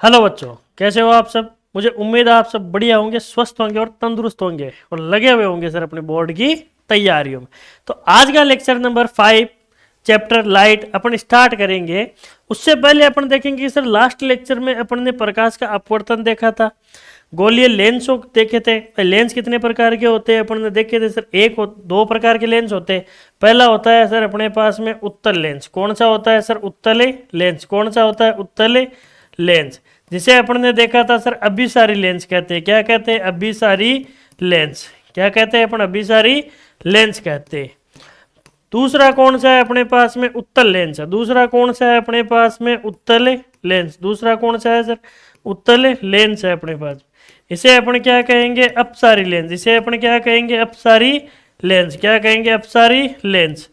Hello बच्चों, कैसे हो आप सब। मुझे उम्मीद है आप सब बढ़िया होंगे, स्वस्थ होंगे और तंदुरुस्त होंगे और लगे हुए होंगे सर अपने बोर्ड की तैयारियों में। तो आज का लेक्चर नंबर 5 चैप्टर लाइट अपन स्टार्ट करेंगे। उससे पहले अपन देखेंगे कि सर लास्ट लेक्चर में अपन ने प्रकाश का अपवर्तन देखा था, गोलीय लेंस देखे थे। लेंस कितने प्रकार के होते हैं अपन ने देखे थे सर। दो प्रकार के लेंस होते हैं। पहला होता है सर अपने पास में उत्तल लेंस। कौन सा होता है सर? उत्तले लेंस। कौन सा होता है? उत्तले लेंस, जिसे अपन ने देखा था सर अभिसारी लेंस कहते हैं। क्या कहते हैं? अभिसारी लेंस। क्या कहते हैं अपन? अभिसारी लेंस कहते हैं। दूसरा कौन सा है अपने पास में? उत्तल लेंस है। दूसरा कौन सा है अपने पास में? उत्तल लेंस। दूसरा कौन सा है सर? उत्तल लेंस है अपने पास। इसे अपन क्या कहेंगे? अपसारी लेंस। इसे अपन क्या कहेंगे? अपसारी लेंस। क्या कहेंगे? अपसारी लेंस।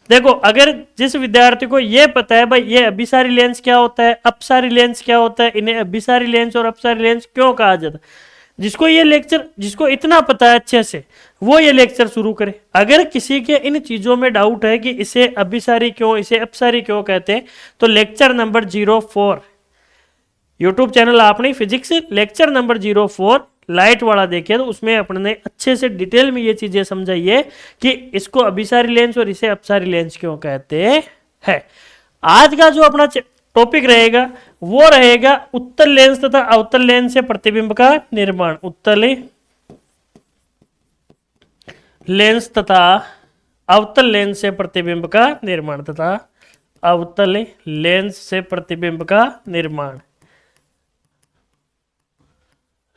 देखो, अगर जिस विद्यार्थी को ये पता है भाई ये अभिसारी लेंस क्या होता है, अपसारी लेंस क्या होता है, इन्हें अभिसारी लेंस और अपसारी लेंस क्यों कहा जाता है, जिसको इतना पता है अच्छे से, वो ये लेक्चर शुरू करे। अगर किसी के इन चीजों में डाउट है कि इसे अभिसारी क्यों, इसे अपसारी क्यों कहते हैं, तो लेक्चर नंबर 04 यूट्यूब चैनल आपने फिजिक्स लेक्चर नंबर 04 लाइट वाला देखे, तो उसमें अपने अच्छे से डिटेल में ये चीजें समझाई है कि इसको अभिसारी लेंस और इसे अपसारी लेंस क्यों कहते हैं। आज का जो अपना टॉपिक रहेगा वो रहेगा उत्तल लेंस तथा अवतल लेंस से प्रतिबिंब का निर्माण। उत्तल लेंस तथा अवतल लेंस से प्रतिबिंब का निर्माण तथा अवतल लेंस से प्रतिबिंब का निर्माण।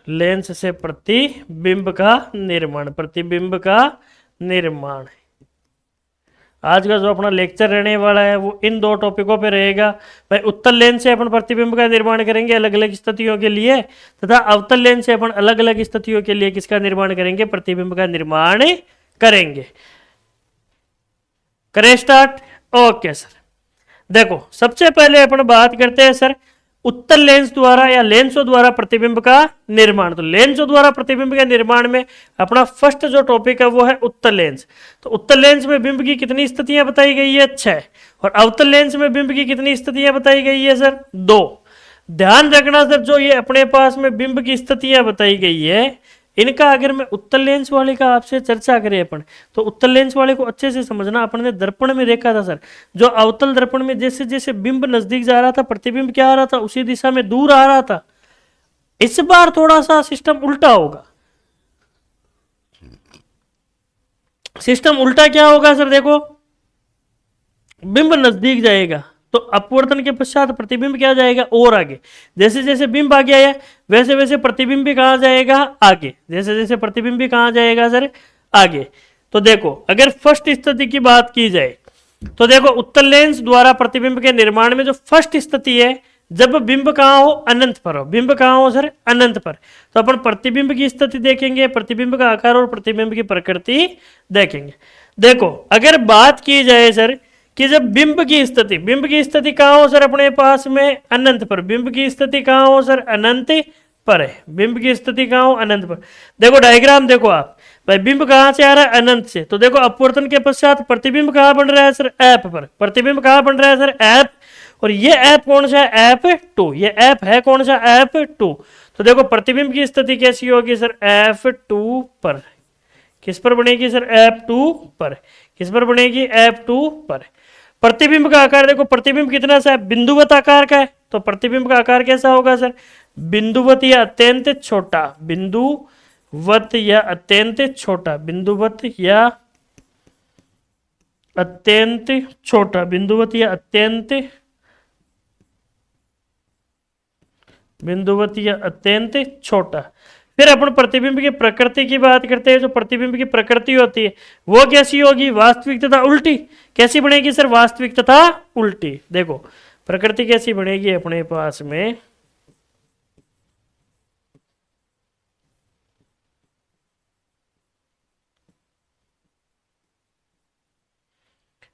लेंस से प्रतिबिंब का निर्माण। प्रतिबिंब का निर्माण। आज का जो अपना लेक्चर रहने वाला है वो इन दो टॉपिकों पे रहेगा। भाई उत्तल लेंस से अपन प्रतिबिंब का निर्माण करेंगे अलग अलग स्थितियों के लिए, तथा अवतल लेंस से अपन अलग अलग स्थितियों के लिए किसका निर्माण करेंगे? प्रतिबिंब का निर्माण करेंगे। करें स्टार्ट? Okay sir. देखो, सबसे पहले अपन बात करते हैं सर उत्तल लेंस द्वारा या लेंसों द्वारा प्रतिबिंब का निर्माण। तो लेंसों द्वारा प्रतिबिंब के निर्माण में अपना फर्स्ट जो टॉपिक है वो है उत्तल लेंस। तो उत्तल लेंस में बिंब की कितनी स्थितियां बताई गई है? 6। और अवतल लेंस में बिंब की कितनी स्थितियां बताई गई है सर? 2। ध्यान रखना सर, जो ये अपने पास में बिंब की स्थितियां बताई गई है, इनका अगर मैं उत्तल लेंस वाले का आपसे चर्चा करें अपन, तो उत्तल लेंस वाले को अच्छे से समझना। अपन ने दर्पण में देखा था सर, जो अवतल दर्पण में जैसे जैसे बिंब नजदीक जा रहा था, प्रतिबिंब क्या आ रहा था? उसी दिशा में दूर आ रहा था। इस बार थोड़ा सा सिस्टम उल्टा होगा। सिस्टम उल्टा क्या होगा सर? देखो, बिंब नजदीक जाएगा तो अपवर्तन के पश्चात प्रतिबिंब क्या जाएगा? और आगे। जैसे जैसे बिंब आगे आया वैसे वैसे प्रतिबिंब भी कहां जाएगा? आगे। जैसे जैसे प्रतिबिंब भी कहां जाएगा सर? आगे। तो देखो, अगर फर्स्ट स्थिति की बात की जाए तो देखो, उत्तल लेंस द्वारा प्रतिबिंब के निर्माण में जो फर्स्ट स्थिति है, जब बिंब कहां हो? अनंत पर हो। बिंब कहां हो सर? अनंत पर। तो अपन प्रतिबिंब की स्थिति देखेंगे, प्रतिबिंब का आकार और प्रतिबिंब की प्रकृति देखेंगे। देखो, अगर बात की जाए सर कि जब बिंब की स्थिति कहां हो सर? अपने पास में अनंत पर। बिंब की स्थिति कहां हो सर? अनंत पर है। बिंब की स्थिति कहां हो? अनंत पर। देखो डायग्राम देखो आप, भाई बिंब कहां से आ रहा है? अनंत से। तो देखो, अपवर्तन के पश्चात प्रतिबिंब कहां बन रहा है सर? ऐप पर। प्रतिबिंब कहां बन रहा है सर? ऐप। और ये ऐप कौन सा है? ऐप 2। ये ऐप है कौन सा? ऐप 2। तो देखो, प्रतिबिंब की स्थिति कैसी होगी सर? ऐप 2 पर। किस पर बनेगी सर? ऐप 2 पर। किस पर बनेगी? ऐप 2 पर। प्रतिबिंब का आकार देखो, प्रतिबिंब कितना सा है? बिंदुवत आकार का है। तो प्रतिबिंब का आकार कैसा होगा सर? बिंदुवत या अत्यंत छोटा। बिंदुवत या अत्यंत छोटा। बिंदुवत या अत्यंत छोटा। बिंदुवत या अत्यंत बिंदुवत या अत्यंत छोटा। फिर अपन प्रतिबिंब की प्रकृति की बात करते हैं। जो प्रतिबिंब की प्रकृति होती है वो कैसी होगी? वास्तविक तथा उल्टी। कैसी बनेगी सर? वास्तविक तथा उल्टी। देखो, प्रकृति कैसी बनेगी अपने पास में?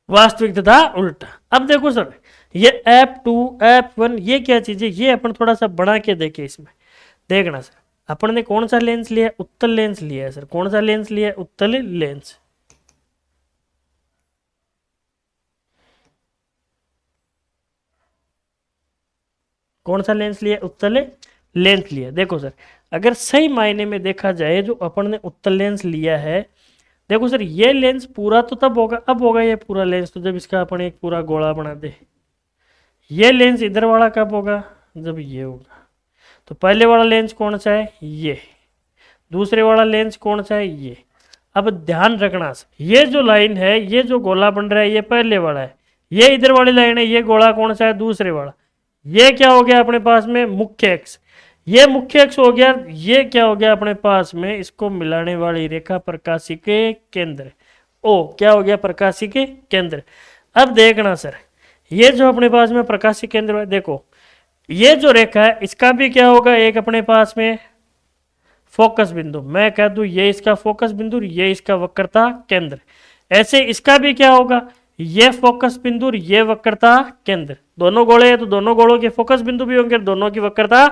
वास्तविक तथा उल्टा। अब देखो सर, ये ऐप 2 ऐप 1 ये क्या चीज है? ये अपन थोड़ा सा बढ़ा के देखें। इसमें देखना सर, अपन ने कौन सा लेंस लिया? उत्तल लेंस लिया है सर। कौन सा लेंस लिया है? उत्तल लेंस। कौन सा लेंस लिया? उत्तल लेंस लिया। देखो सर, अगर सही मायने में देखा जाए जो अपन ने उत्तल लेंस लिया है, देखो सर ये लेंस पूरा तो तब होगा, अब होगा ये पूरा लेंस तो जब इसका अपन एक पूरा गोला बना दे। ये लेंस इधर वाला कब होगा? जब ये होगा। तो पहले वाला लेंस कौन सा है? ये। दूसरे वाला लेंस कौन सा है? ये। अब ध्यान रखना, ये जो लाइन है, ये जो गोला बन रहा है, ये पहले वाला है। ये इधर वाली लाइन है, ये गोला कौन सा है? दूसरे वाला। ये क्या हो गया अपने पास में? मुख्य अक्ष। ये मुख्य अक्ष हो गया। ये क्या हो गया अपने पास में? इसको मिलाने वाली रेखा प्रकाशी के केंद्र। ओ क्या हो गया? प्रकाशी के केंद्र। अब देखना सर, ये जो अपने पास में प्रकाशी केंद्र है, देखो ये जो रेखा है इसका भी क्या होगा? एक अपने पास में फोकस बिंदु। मैं कह दूं ये इसका फोकस बिंदु, ये इसका वक्रता केंद्र। ऐसे इसका भी क्या होगा? ये फोकस बिंदु, ये वक्रता केंद्र। दोनों गोले हैं तो दोनों गोलों के फोकस बिंदु भी होंगे, दोनों की वक्रता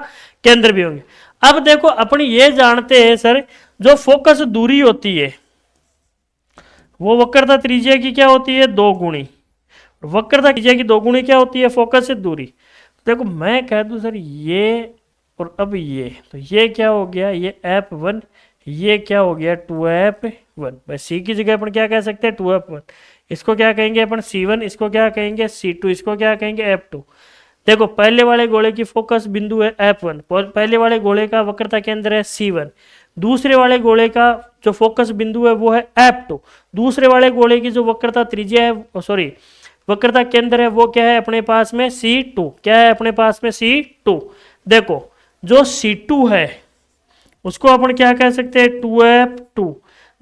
केंद्र भी होंगे। अब देखो अपनी ये जानते हैं सर, जो फोकस दूरी होती है वो वक्रता त्रिज्या की क्या होती है? 2 गुणी। वक्रता त्रिज्या की 2 गुणी क्या होती है? फोकस से दूरी। देखो मैं कह दूं सर ये और अब ये, तो ये क्या हो गया? ये f1, ये क्या हो गया? 2f1। बस सी की जगह अपन क्या कह सकते हैं? 2f1। इसको क्या कहेंगे अपन? c1। इसको क्या कहेंगे? c2। इसको क्या कहेंगे? f2। देखो पहले वाले गोले की फोकस बिंदु है f1, पहले वाले गोले का वक्रता केंद्र है c1। दूसरे वाले गोले का जो फोकस बिंदु है वो है f2। दूसरे वाले गोले की जो वक्रता त्रिज्या है, सॉरी वक्रता केंद्र है, वो क्या है अपने पास में? c2। क्या है अपने पास में? c2। देखो जो c2 है उसको अपन क्या कह सकते हैं? 2f2।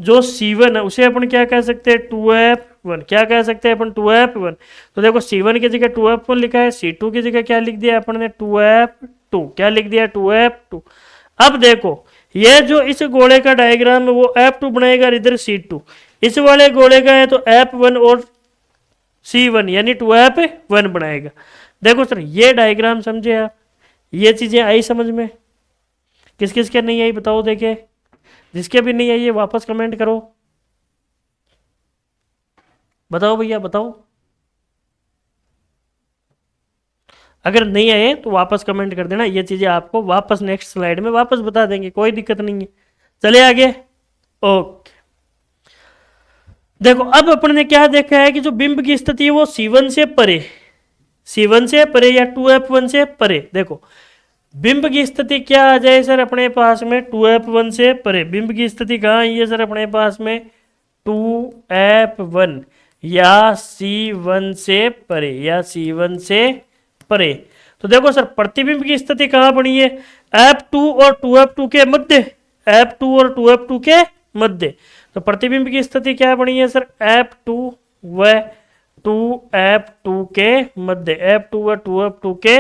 जो c1 है उसे अपन क्या कह सकते हैं? 2f1। क्या कह सकते हैं अपन? 2f1। तो देखो c1 की जगह 2f1 लिखा है, c2 की जगह क्या लिख दिया अपन ने? 2f2। क्या लिख दिया? 2f2। अब देखो ये जो इस गोले का डायग्राम है वो f2 बनाएगा, इधर c2। इस वाले गोले का है तो f1 और c1 यानी 2f1 बनाएगा। देखो सर ये डायग्राम समझे आप? ये चीजें आई समझ में? किस किस के नहीं आई बताओ, देखे। जिसके भी नहीं आई है वापस कमेंट करो, बताओ भैया बताओ। अगर नहीं आए तो वापस कमेंट कर देना, ये चीजें आपको वापस नेक्स्ट स्लाइड में वापस बता देंगे, कोई दिक्कत नहीं है। चले आगे। ओके देखो अब अपन ने क्या देखा है कि जो बिंब की स्थिति है वो c1 से परे, c1 से परे या 2f1 से परे। देखो बिंब की स्थिति क्या आ जाए सर अपने पास में? 2f1 से परे। बिंब की स्थिति कहाँ आई है सर अपने पास में? 2f1 या c1 से परे, या c1 से परे। तो देखो सर प्रतिबिंब की स्थिति कहाँ बनी है? f2 और 2f2 के मध्य, f2 और 2f2 के मध्य। तो प्रतिबिंब की स्थिति क्या बनी है सर? f2 व 2f2 के मध्य, f2 व 2f2 के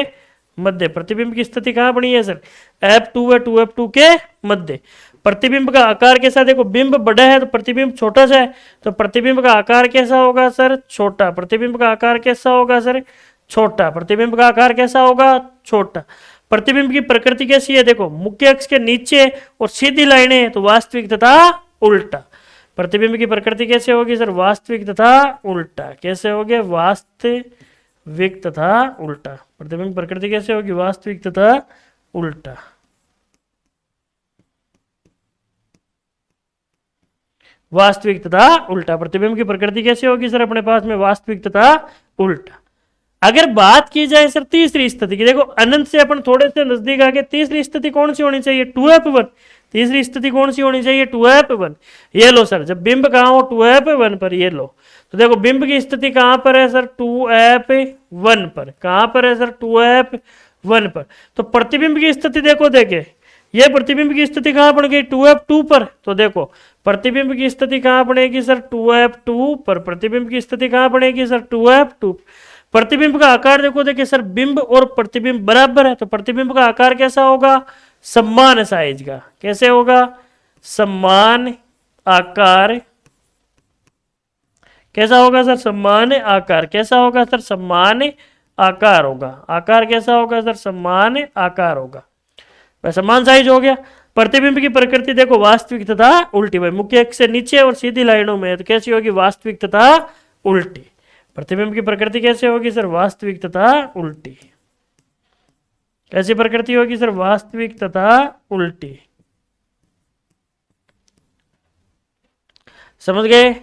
मध्य प्रतिबिंब की स्थिति कहाँ बनी है सर? f2 व 2f2 के मध्य। प्रतिबिंब का आकार कैसा? देखो बिंब बड़ा है तो प्रतिबिंब छोटा सा है, तो प्रतिबिंब का आकार कैसा होगा सर? छोटा। प्रतिबिंब का आकार कैसा होगा सर? छोटा। प्रतिबिंब का आकार कैसा होगा? छोटा। प्रतिबिंब की प्रकृति कैसी है? देखो मुख्य अक्ष के नीचे और सीधी लाइनें हैं तो वास्तविक तथा उल्टा। प्रतिबिंब की प्रकृति कैसे होगी सर? वास्तविक तथा उल्टा। कैसे होगे? वास्तविक तथा उल्टा। प्रतिबिंब प्रकृति कैसे होगी? वास्तविक तथा उल्टा। वास्तविक तथा उल्टा। प्रतिबिंब की प्रकृति कैसे होगी सर अपने पास में? वास्तविक तथा उल्टा। अगर बात की जाए सर तीसरी स्थिति की, देखो अनंत से अपन थोड़े से नजदीक आके, तीसरी स्थिति कौन सी होनी चाहिए? 2f1। तीसरी स्थिति कौन सी होनी चाहिए? 2f1। ये लो सर, जब बिंब कहाँ हो? 2f1 पर। ये लो, तो देखो बिंब की स्थिति कहाँ पर है सर? 2f1 पर। कहाँ पर है सर? 2f1 पर। तो प्रतिबिंब की स्थिति देखो, देखे ये प्रतिबिंब की स्थिति कहाँ बन गई? 2f2 पर। तो देखो प्रतिबिंब की स्थिति कहाँ बनेगी सर? 2f2 पर। प्रतिबिंब की स्थिति कहाँ बनेगी सर? 2f2। प्रतिबिंब का आकार देखो, देखिए सर बिंब और प्रतिबिंब बराबर है, तो प्रतिबिंब का आकार कैसा होगा? समान साइज का। कैसे होगा? समान आकार। कैसा होगा सर? समान आकार। कैसा होगा सर? समान आकार होगा। आकार कैसा होगा सर? समान आकार होगा। वह समान साइज हो गया। प्रतिबिंब की प्रकृति देखो वास्तविक तथा उल्टी। भाई मुख्य अक्ष से नीचे और सीधी लाइनों में, तो कैसी होगी? वास्तविक तथा उल्टी। प्रतिबिंब की प्रकृति कैसे होगी सर? वास्तविक तथा उल्टी। कैसी प्रकृति होगी सर? वास्तविक तथा उल्टी। समझ गए?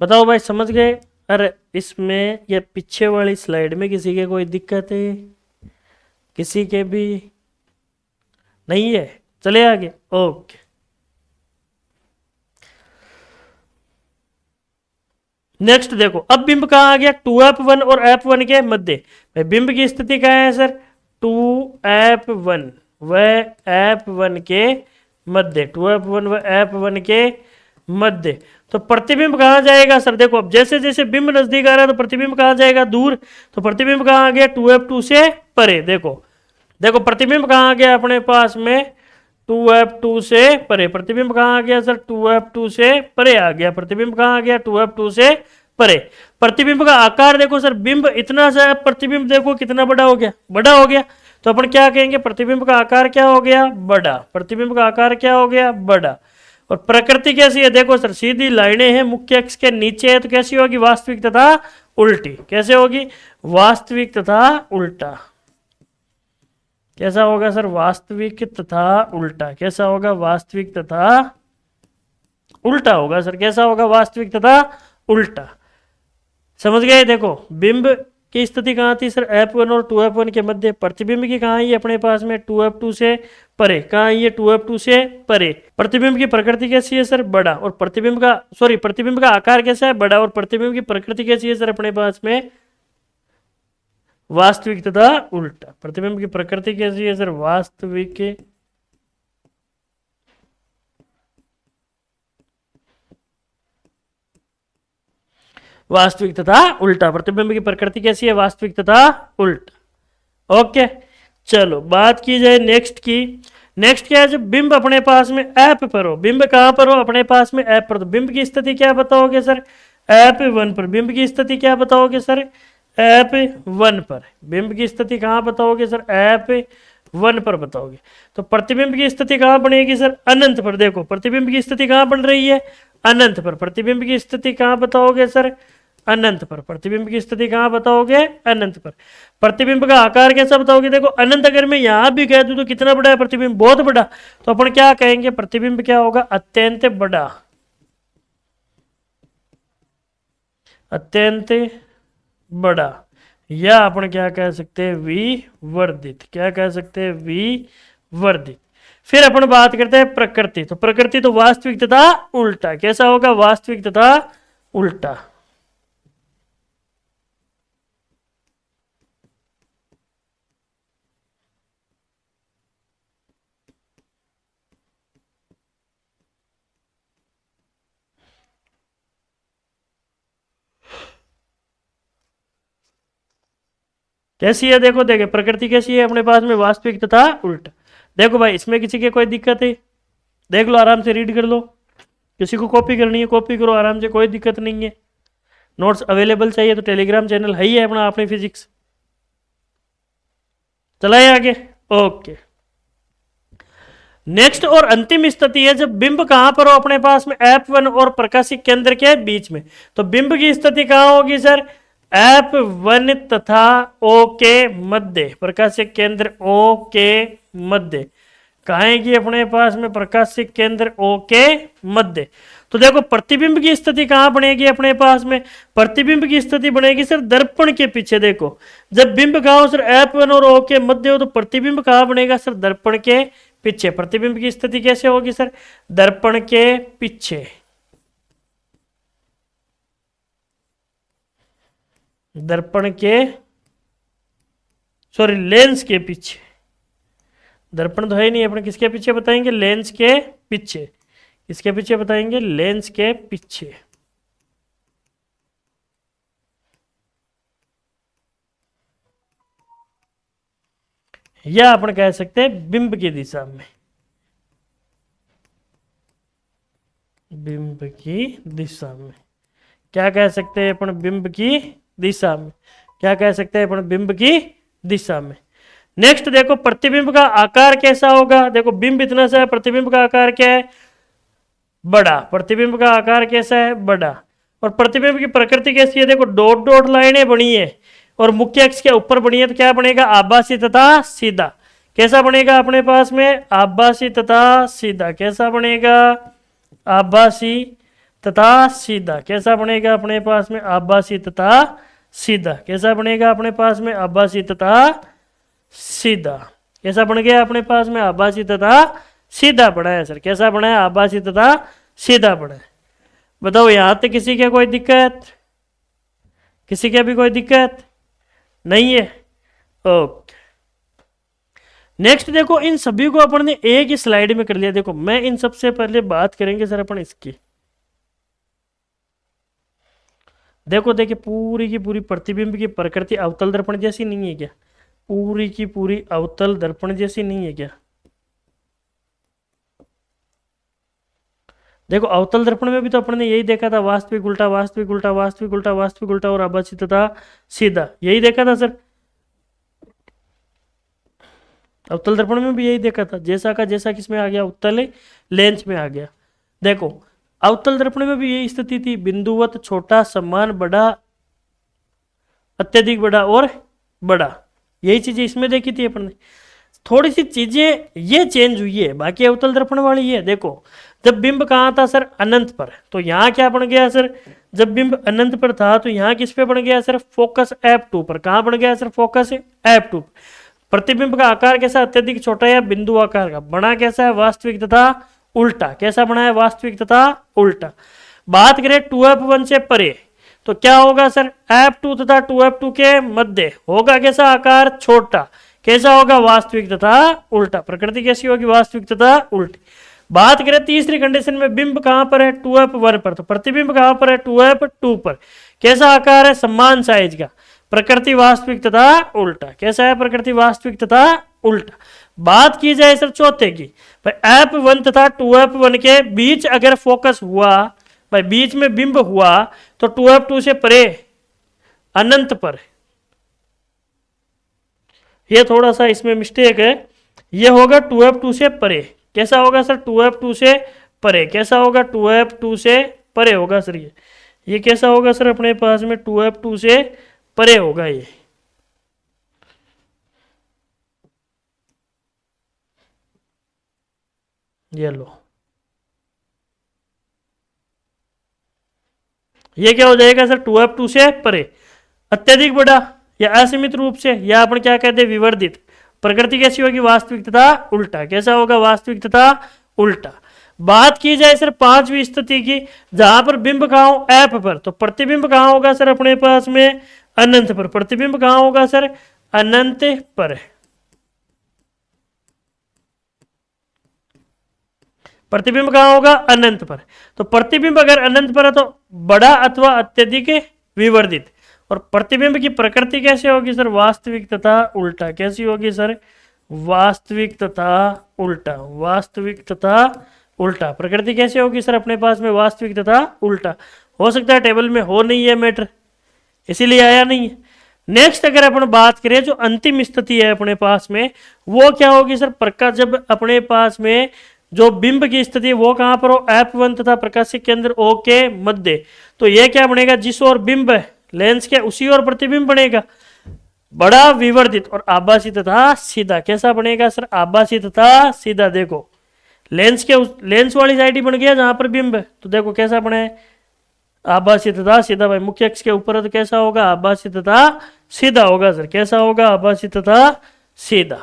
बताओ भाई, समझ गए? अरे इसमें ये पीछे वाली स्लाइड में किसी के कोई दिक्कत है? किसी के भी नहीं है? चले आगे। ओके, नेक्स्ट देखो, अब बिंब कहाँ आ गया? 2f1 और f1 के मध्य। भाई बिंब की स्थिति क्या है सर? 2f1 व f1 के मध्य, 2f1 व f1 के मध्य। तो प्रतिबिंब कहाँ जाएगा सर? देखो अब जैसे जैसे बिंब नजदीक आ रहा है तो प्रतिबिंब कहाँ जाएगा? दूर। तो प्रतिबिंब कहाँ आ गया? 2f2 से परे। देखो देखो प्रतिबिंब कहाँ आ गया अपने पास में? 2f2 से परे। प्रतिबिंब कहाँ आ गया सर? 2f2 से परे आ गया। प्रतिबिंब कहाँ आ गया? 2f2 से परे। प्रतिबिंब का आकार देखो सर, बिंब इतना सा, प्रतिबिंब देखो कितना बड़ा हो गया, बड़ा हो गया। तो अपन क्या कहेंगे? प्रतिबिंब का आकार क्या हो गया? बड़ा। प्रतिबिंब का आकार क्या हो गया? बड़ा। और प्रकृति कैसी है? देखो सर, सीधी लाइनें हैं, मुख्य अक्ष के नीचे है, तो कैसी होगी? वास्तविक तथा उल्टी। कैसे होगी? वास्तविक तथा उल्टा। कैसा होगा सर? वास्तविक तथा उल्टा। कैसा होगा? वास्तविक तथा उल्टा होगा सर। कैसा होगा? वास्तविक तथा उल्टा। समझ गए? देखो बिंब की स्थिति कहाँ थी सर? f1 और 2f1 के मध्य। प्रतिबिंब की कहाँ है अपने पास में? 2f2 से परे। कहाँ है? 2f2 से परे। प्रतिबिंब की प्रकृति कैसी है सर? बड़ा। और प्रतिबिंब का प्रतिबिंब का आकार कैसा है? बड़ा। और प्रतिबिंब की प्रकृति कैसी है सर अपने पास में? वास्तविक तथा उल्टा। प्रतिबिंब की प्रकृति कैसी है सर? वास्तविक वास्तविक तथा उल्टा। प्रतिबिंब की प्रकृति कैसी है? वास्तविक तथा उल्टा। ओके, चलो बात की जाए नेक्स्ट की। नेक्स्ट क्या है? जब बिंब अपने पास में ऐप पर हो। बिंब कहां पर हो? अपने पास में ऐप पर। तो बिंब की स्थिति क्या बताओगे सर? f1 पर। बिंब की स्थिति क्या बताओगे सर? f1 पर। बिंब की स्थिति कहां बताओगे सर? f1 पर बताओगे। तो प्रतिबिंब की स्थिति कहां बनेगी सर? अनंत पर। देखो प्रतिबिंब की स्थिति कहां बन रही है? अनंत पर। प्रतिबिंब की स्थिति कहां बताओगे सर? अनंत पर। प्रतिबिंब की स्थिति कहां बताओगे? अनंत पर। प्रतिबिंब का आकार कैसा बताओगे? देखो अनंत अगर मैं यहां भी कह दूं तो कितना बड़ा है प्रतिबिंब? बहुत बड़ा। तो अपन क्या कहेंगे? प्रतिबिंब क्या होगा? अत्यंत बड़ा। अत्यंत बड़ा। या अपन क्या कह सकते हैं? विवर्धित। क्या कह सकते हैं? विवर्धित। फिर अपन बात करते हैं प्रकृति। तो प्रकृति तो वास्तविक तथा उल्टा। कैसा होगा? वास्तविक तथा उल्टा। कैसी है? देखो देखे प्रकृति कैसी है अपने पास में? वास्तविक तथा उल्टा। देखो भाई इसमें किसी के कोई दिक्कत है? देख लो, आराम से रीड कर लो। किसी को कॉपी करनी है कॉपी करो आराम से, कोई दिक्कत नहीं है। नोट्स अवेलेबल चाहिए तो टेलीग्राम चैनल है ही है अपना, आपने फिजिक्स। चलाए आगे। ओके, नेक्स्ट और अंतिम स्थिति है जब बिंब कहां पर हो अपने पास में? f1 और प्रकाशिक केंद्र के बीच में। तो बिंब की स्थिति कहां होगी सर? f1 तथा O के मध्य। प्रकाशिक केंद्र O के मध्य। कहेंगी अपने पास में? प्रकाशिक केंद्र O के मध्य। तो देखो प्रतिबिंब की स्थिति कहां बनेगी अपने पास में? प्रतिबिंब की स्थिति बनेगी सर दर्पण के पीछे। देखो जब बिंब कहां हो सर? f1 और O के मध्य हो, तो प्रतिबिंब कहां बनेगा सर? दर्पण के पीछे। प्रतिबिंब की स्थिति कैसे होगी सर? दर्पण के पीछे। दर्पण के लेंस के पीछे। दर्पण तो है ही नहीं, अपने किसके पीछे बताएंगे? लेंस के पीछे। किसके पीछे बताएंगे? लेंस के पीछे। या अपन कह सकते हैं बिंब की दिशा में। बिंब की दिशा में। क्या कह सकते हैं अपन? बिंब की दिशा में। क्या कह सकते हैं अपन? बिंब की दिशा में। नेक्स्ट देखो प्रतिबिंब का आकार कैसा होगा? देखो बिंब इतना सा है, प्रतिबिंब का आकार क्या है? बड़ा। प्रतिबिंब का आकार कैसा है? बड़ा। और प्रतिबिंब की प्रकृति कैसी है? देखो डॉट डॉट लाइनें बनी है और मुख्य अक्ष के ऊपर बनी है तो क्या बनेगा, आभासी तथा सीधा। कैसा बनेगा अपने पास में, आभासी तथा सीधा। कैसा बनेगा, आभासी तथा सीधा। कैसा बनेगा अपने पास में, आभासी तथा सीधा। कैसा बनेगा अपने पास में, आभासी तथा सीधा। कैसा बन गया अपने पास में, आभासी तथा सीधा पड़ा है सर। कैसा बना है, आभासी तथा सीधा पड़ा है। बताओ यहां तक किसी के कोई दिक्कत, किसी के भी कोई दिक्कत नहीं है। ओके, नेक्स्ट देखो, इन सभी को अपन ने एक ही स्लाइड में कर लिया। देखो मैं इन सबसे पहले बात करेंगे सर अपन इसकी। देखो देखिए, पूरी की पूरी प्रतिबिंब की प्रकृति अवतल दर्पण जैसी नहीं है क्या, पूरी की पूरी अवतल दर्पण जैसी नहीं है क्या। देखो अवतल दर्पण में भी तो अपन ने यही देखा था, वास्तविक उल्टा, वास्तविक उल्टा, वास्तविक उल्टा, वास्तविक उल्टा और आभासी तथा सीधा, यही देखा था सर। अवतल दर्पण में भी यही देखा था, जैसा का जैसा किसमें आ गया, उत्तल लेंस में आ गया। देखो अवतल दर्पण में भी यही स्थिति थी, बिंदुवत, छोटा, समान, बड़ा, अत्यधिक बड़ा और बड़ा, यही चीजें इसमें देखी थी अपन ने। थोड़ी सी चीजें ये चेंज हुई है, बाकी अवतल दर्पण वाली है। देखो जब बिंब कहाँ था सर, अनंत पर, तो यहाँ क्या बन गया सर, जब बिंब अनंत पर था तो यहाँ किस पे बन गया सर, फोकस F2 पर। कहाँ बन गया सर, फोकस F2। प्रतिबिंब का आकार कैसा, अत्यधिक छोटा या बिंदु आकार का। बना कैसा है, वास्तविक तथा उल्टा। कैसा बना है, वास्तविक तथा उल्टा। बात करें 2F1 से परे तो क्या होगा सर, F2 तथा 2F2 के मध्य होगा कैसा आकार, छोटा। कैसा होगा, वास्तविक तथा उल्टा। प्रकृति कैसी होगी, वास्तविक तथा उल्टी। बात करें तीसरी कंडीशन में, बिंब कहां पर है, 2F1 पर, तो प्रतिबिंब कहां पर है, 2F2 पर। कैसा आकार है, समान साइज का। प्रकृति वास्तविक तथा उल्टा। कैसा है, प्रकृति वास्तविक तथा उल्टा। बात की जाए सर चौथे की, भाई F1 तथा 2F1 के बीच अगर फोकस हुआ, भाई बीच में बिंब हुआ तो 2F2 से परे, अनंत पर। ये थोड़ा सा इसमें मिस्टेक है, ये होगा 2F2 से परे। कैसा होगा सर, 2F2 से परे। कैसा होगा, 2F2 से परे होगा सर। ये कैसा होगा सर अपने पास में, 2F2 से परे होगा ये लो, ये क्या हो जाएगा सर, 2F2 से परे, अत्यधिक बड़ा या असीमित रूप से, या अपन क्या कहते हैं, विवर्धित। प्रकृति कैसी होगी, वास्तविक तथा उल्टा। कैसा होगा, वास्तविक तथा उल्टा। बात की जाए सर पांचवी स्थिति की, जहां पर बिंब कहां हो, F पर, तो प्रतिबिंब कहां होगा सर अपने पास में, अनंत पर। प्रतिबिंब कहां होगा सर, अनंत पर। प्रतिबिंब कहां होगा, अनंत पर। तो प्रतिबिंब अगर अनंत पर है तो बड़ा अथवा अत्यधिक विवर्धित। और प्रतिबिंब की प्रकृति कैसे होगी सर, वास्तविक तथा उल्टा। कैसी होगी सर, वास्तविक तथा उल्टा। वास्तविक तथा उल्टा। प्रकृति कैसे होगी सर अपने पास में, वास्तविक तथा उल्टा। हो सकता है टेबल में हो नहीं है मैटर, इसीलिए आया नहीं है। नेक्स्ट अगर अपन बात करें जो अंतिम स्थिति है अपने पास में, वो क्या होगी सर, प्रकाश जब अपने पास में जो बिंब की स्थिति वो कहां पर हो, F1 तथा प्रकाशिक केंद्र O के मध्य, तो ये क्या बनेगा, जिस ओर बिंब है लेंस के उसी ओर प्रतिबिंब बनेगा, बड़ा, विवर्धित और आभासी तथा सीधा। कैसा बनेगा सर, आभासी तथा सीधा। देखो लेंस के लेंस वाली साइड ही बन गया जहां पर बिंब है, तो देखो कैसा बना है, आभासी तथा सीधा। भाई मुख्य अक्ष के ऊपर है तो कैसा होगा, आभासी तथा सीधा होगा सर। कैसा होगा, आभासी तथा सीधा।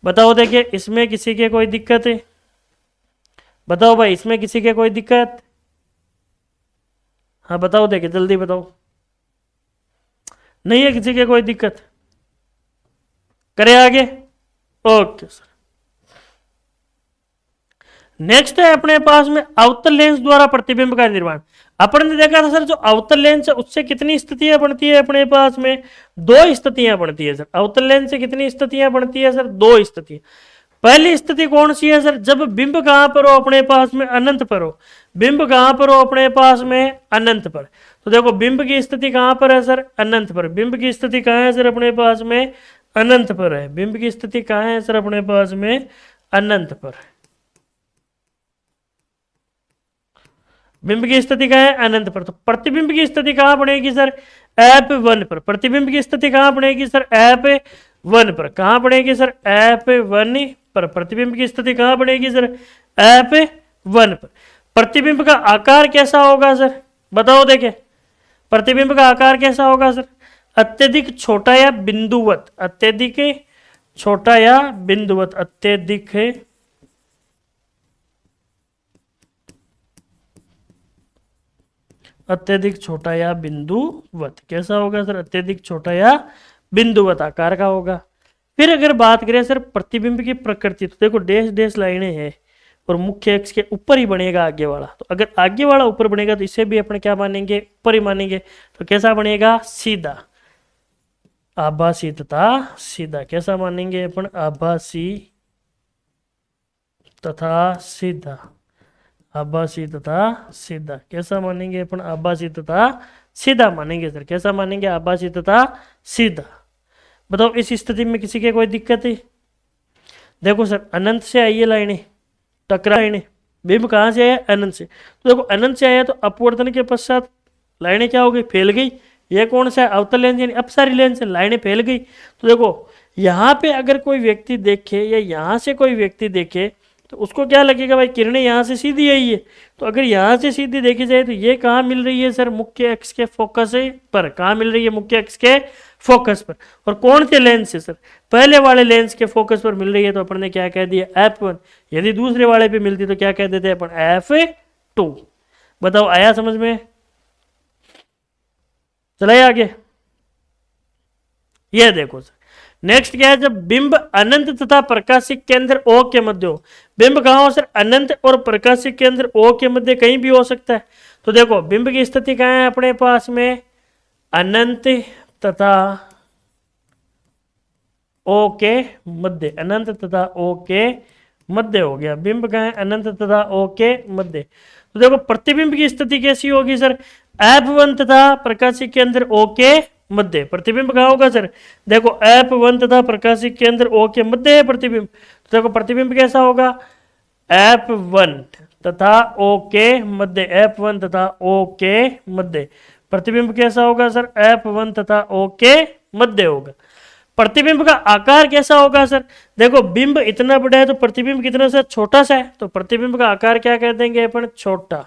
बताओ देखिए इसमें किसी के कोई दिक्कत है, बताओ भाई इसमें किसी के कोई दिक्कत, हाँ बताओ देखिए जल्दी बताओ, नहीं है किसी के कोई दिक्कत, करें आगे। ओके सर, नेक्स्ट है अपने पास में अवतल लेंस द्वारा प्रतिबिंब का निर्माण। अपन ने देखा था सर जो अवतल लेंस है उससे कितनी स्थितियां बनती है अपने पास में, दो स्थितियां बनती है सर। अवतल लेंस से कितनी स्थितियां बनती है सर, दो स्थितियां। पहली स्थिति कौन सी है सर, जब बिंब कहां पर हो अपने पास में, अनंत पर हो। बिंब कहां पर हो अपने पास में, अनंत पर। तो देखो बिंब की स्थिति कहां पर है सर, अनंत पर। बिंब की स्थिति कहां है सर अपने पास में, अनंत पर है। बिंब की स्थिति कहां है सर अपने पास में, अनंत पर। बिंब की स्थिति कहां है, अनंत पर। तो प्रतिबिंब की स्थिति कहां बनेगी सर, F1 पर। प्रतिबिंब की स्थिति कहां बनेगी सर? F1 पर। कहां बनेगी सर? F1 पर। प्रतिबिंब की स्थिति कहां बनेगी सर? F1 पर। प्रतिबिंब का आकार कैसा होगा सर? बताओ देखे, प्रतिबिंब का आकार कैसा होगा सर? अत्यधिक छोटा या बिंदुवत? अत्यधिक छोटा या बिंदुवत? अत्यधिक छोटा या बिंदुवत कैसा होगा सर? अत्यधिक छोटा या बिंदुवत आकार का होगा। फिर अगर बात करें सर प्रतिबिंब की प्रकृति, तो देखो डैश डैश लाइनें हैं और मुख्य अक्ष के ऊपर ही बनेगा आगे वाला। तो अगर आगे वाला ऊपर बनेगा तो इसे भी अपने क्या मानेंगे? ऊपर ही मानेंगे। तो कैसा बनेगा? सीधा, आभासी तथा सीधा। कैसा मानेंगे अपन? आभासी तथा सीधा। आभासी तथा सीधा कैसा मानेंगे अपन? आभासी तथा सीधा मानेंगे सर। कैसा मानेंगे? आभासी तथा सीधा। बताओ इस स्थिति में किसी के कोई दिक्कत है? देखो सर अनंत से आई है लाइनें, टकरा लाइनें, बिंब कहां से आया? अनंत से। तो देखो अनंत से आया तो अपवर्तन के पश्चात लाइनें क्या हो गई? फैल गई। ये कौन सा है? अवतल लेंस यानी अपसारी लेंस से लाइनें फैल गई। तो देखो यहां पे अगर कोई व्यक्ति देखे या यहां से कोई व्यक्ति देखे तो उसको क्या लगेगा? भाई किरणें यहां से सीधी आई है। तो अगर यहां से सीधी देखी जाए तो ये कहां मिल रही है सर? मुख्य अक्ष के फोकस पर। कहां मिल रही है? मुख्य अक्ष के फोकस पर। और कौन से लेंस से सर? पहले वाले लेंस के फोकस पर मिल रही है। तो अपन ने क्या कह दिया? F1। यदि दूसरे वाले पे मिलती तो क्या कह देते अपन? F2। बताओ आया समझ में? चलाइए आगे। यह देखो सर नेक्स्ट क्या है? जब बिंब अनंत तथा प्रकाशिक केंद्र O के मध्य हो। बिंब कहां हो सर? अनंत और प्रकाशिक केंद्र O के मध्य कहीं भी हो सकता है। तो देखो बिंब की स्थिति कहां है अपने पास में? अनंत तथा O के मध्य। अनंत तथा O के मध्य हो गया। बिंब कहां है? अनंत तथा O के मध्य। तो देखो प्रतिबिंब की स्थिति कैसी होगी सर? F1 तथा प्रकाशिक केंद्र O के मध्य। प्रतिबिंब कहां होगा सर? देखो F1 तथा प्रकाशिक केंद्र O के मध्य है प्रतिबिंब। तो देखो प्रतिबिंब कैसा होगा? F1 तथा O के मध्य। F1 तथा O के मध्य प्रतिबिंब कैसा होगा सर? F1 तथा O के मध्य होगा। प्रतिबिंब का आकार कैसा होगा सर? देखो बिंब इतना बड़ा है तो प्रतिबिंब कितना सा? छोटा सा है। तो प्रतिबिंब का आकार क्या कह देंगे अपन? छोटा।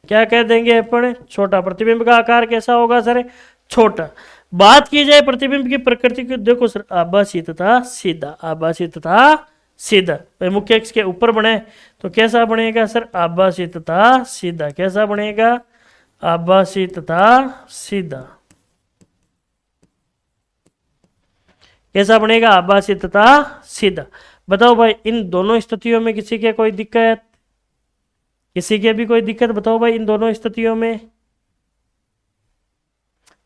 क्या कह देंगे अपन? छोटा। प्रतिबिंब का आकार कैसा होगा सर? छोटा। बात की जाए प्रतिबिंब की प्रकृति की, देखो सर आभासी तथा सीधा। आभासी तथा सीधा। भाई मुख्य अक्ष के ऊपर बने तो कैसा बनेगा सर? आभासी तथा सीधा। कैसा बनेगा? आभासी तथा सीधा। कैसा बनेगा? आभासी तथा सीधा। बताओ भाई इन दोनों स्थितियों में किसी के कोई दिक्कत? किसी के भी कोई दिक्कत? बताओ भाई इन दोनों स्थितियों में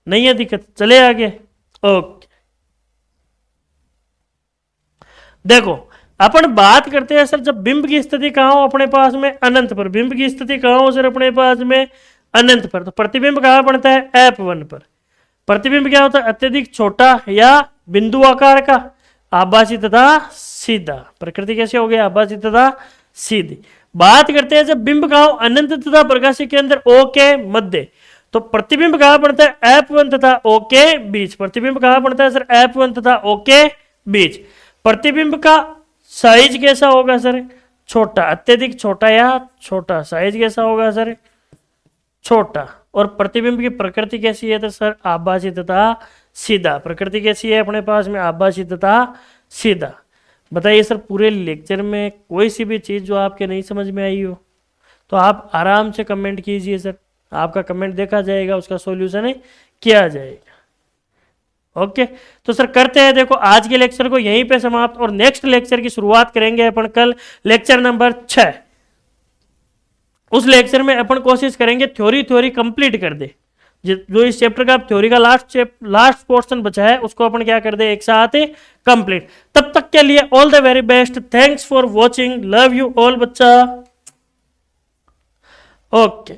नहीं है दिक्कत। चले आगे। ओके देखो अपन बात करते हैं सर जब बिंब की स्थिति कहां हो अपने पास में? अनंत पर। बिंब की स्थिति कहां हो सर अपने पास में? अनंत पर। तो प्रतिबिंब कहां बनता है? F1 पर। प्रतिबिंब क्या होता है? अत्यधिक छोटा या बिंदु आकार का, आभासी तथा सीधा। प्रकृति कैसे हो गया? आभासी तथा सीधी। बात करते हैं जब बिंब कहां हो? अनंत तथा प्रकाशिक केंद्र O के मध्य। तो प्रतिबिंब कहां बनता है? F1 तथा O के बीच। प्रतिबिंब कहां बनता है सर? F1 तथा O के बीच। प्रतिबिंब का साइज कैसा होगा सर? छोटा। अत्यधिक छोटा या छोटा। साइज कैसा होगा सर? छोटा। और प्रतिबिंब की प्रकृति कैसी है? तो सर आभासी तथा सीधा। प्रकृति कैसी है अपने पास में? आभासी तथा सीधा। बताइए सर पूरे लेक्चर में कोई सी भी चीज जो आपके नहीं समझ में आई हो तो आप आराम से कमेंट कीजिए सर। आपका कमेंट देखा जाएगा, उसका सॉल्यूशन किया जाएगा। ओके तो सर करते हैं देखो आज के लेक्चर को यहीं पे समाप्त और नेक्स्ट लेक्चर की शुरुआत करेंगे अपन कल लेक्चर नंबर 6। उस लेक्चर में अपन कोशिश करेंगे थ्योरी कंप्लीट कर दे। जो इस चैप्टर का थ्योरी का लास्ट पोर्शन बचा है उसको अपन क्या कर दे एक साथ कंप्लीट। तब तक के लिए all the very best. Thanks for watching. Love you all बच्चा। ओके